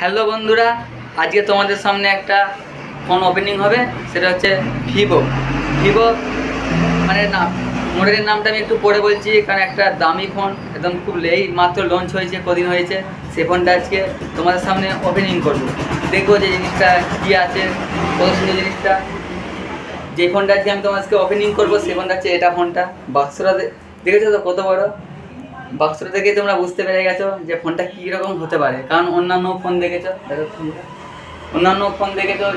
Hello বন্ধুরা, আজকে তোমাদের সামনে একটা ফোন ওপেনিং হবে। সেটা হচ্ছে ভিভো মানে মডেলের নামটা আমি একটু পরে বলছি, কারণ একটা দামি ফোন একদম খুব মাত্র লঞ্চ হয়েছে, কদিন হয়েছে। সেই ফোনটা আজকে তোমাদের সামনে ওপেনিং করবো, দেখবো যে জিনিসটা কী আছে, কত সুন্দর জিনিসটা। যে ফোনটা আজকে আমি তোমাদেরকে ওপেনিং করবো সেই ফোনটা হচ্ছে এটা। ফোনটা বাক্সটা দেখেছো তো কত বড়। বাক্সটা থেকে তোমরা বুঝতে পেরে গেছো যে ফোনটা কীরকম হতে পারে, কারণ অন্যান্য ফোন দেখেছো,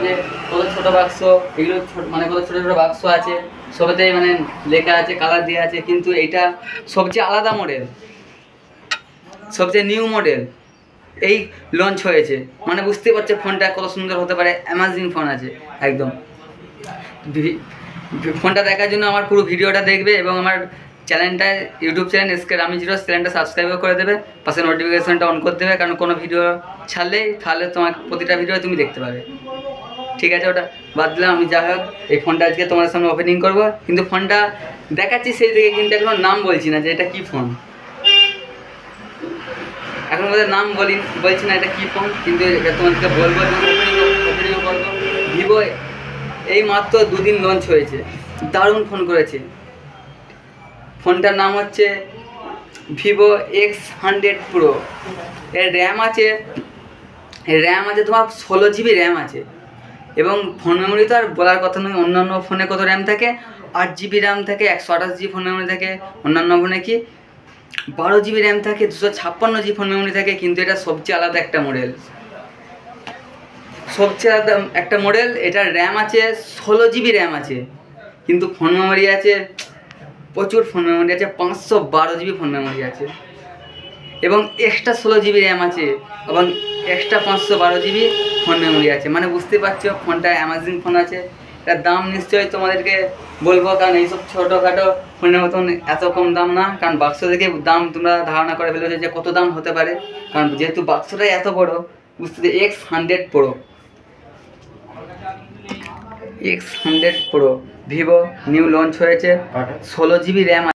যে কত ছোটো বাক্স, এগুলো মানে কত ছোটো ছোটো বাক্স আছে, সবেতেই মানে লেখা আছে, কালার দেওয়া আছে। কিন্তু এইটা সবচেয়ে আলাদা মডেল, সবচেয়ে নিউ মডেল, এই লঞ্চ হয়েছে। মানে বুঝতে পারছো ফোনটা কত সুন্দর হতে পারে, অ্যামাজিং ফোন আছে একদম। ফোনটা দেখার জন্য আমার পুরো ভিডিওটা দেখবে এবং আমার চ্যানেলটা, ইউটিউব চ্যানেল এসকে রামি জিরোস চ্যানেলটা সাবস্ক্রাইবও করে দেবে, পাশে নোটিফিকেশানটা অন করে দেবে, কারণ কোনো ভিডিও ছাড়লেই তাহলে তোমার প্রতিটা ভিডিও তুমি দেখতে পাবে। ঠিক আছে, ওটা বাদ দিলাম। আমি যা হোক এই ফোনটা আজকে তোমার সামনে ওপেনিং করবো, কিন্তু ফোনটা দেখাচ্ছি সেই থেকে, কিন্তু এখনো নাম বলছি না যে এটা কী ফোন। এখন ওদের নাম বলছি না এটা কী ফোন, কিন্তু তোমাদেরকে বলবো, ওপেনিং করবো। ভিভো এই মাত্র 2 দিন লঞ্চ হয়েছে, দারুণ ফোন করেছে। ফোনটার নাম হচ্ছে ভিভো X100 Pro। এর র্যাম আছে তোমার 16 GB র্যাম আছে, এবং ফোন মেমোরি তো আর বলার কথা নয়। অন্যান্য ফোনে কত র্যাম থাকে, 8 GB র্যাম থাকে, 128 GB ফোন মেমোরি থাকে। অন্যান্য ফোনে কি 12 GB র্যাম থাকে, 256 GB ফোন মেমোরি থাকে। কিন্তু এটা সবচেয়ে আলাদা একটা মডেল, এটার র্যাম আছে 16 GB র্যাম আছে, কিন্তু ফোন মেমোরি আছে প্রচুর। ফোন মেমোরি আছে 512 GB ফোন মেমোরি আছে, এবং এক্সট্রা 16 GB র্যাম আছে, এবং এক্সট্রা 512 GB ফোন মেমোরি আছে। মানে বুঝতে পারছো ফোনটা অ্যামাজিং ফোন আছে। এটার দাম নিশ্চয়ই তোমাদেরকে বলবো, কারণ এইসব ছোটোখাটো ফোনের মতন এত কম দাম না। কারণ বাক্স থেকে দাম তোমরা ধারণা করে ফেলেছো যে কত দাম হতে পারে, কারণ যেহেতু বাক্সটাই এত বড়। বুঝতে X100 Pro Vivo new launch হয়েছে, 16 GB র্যাম।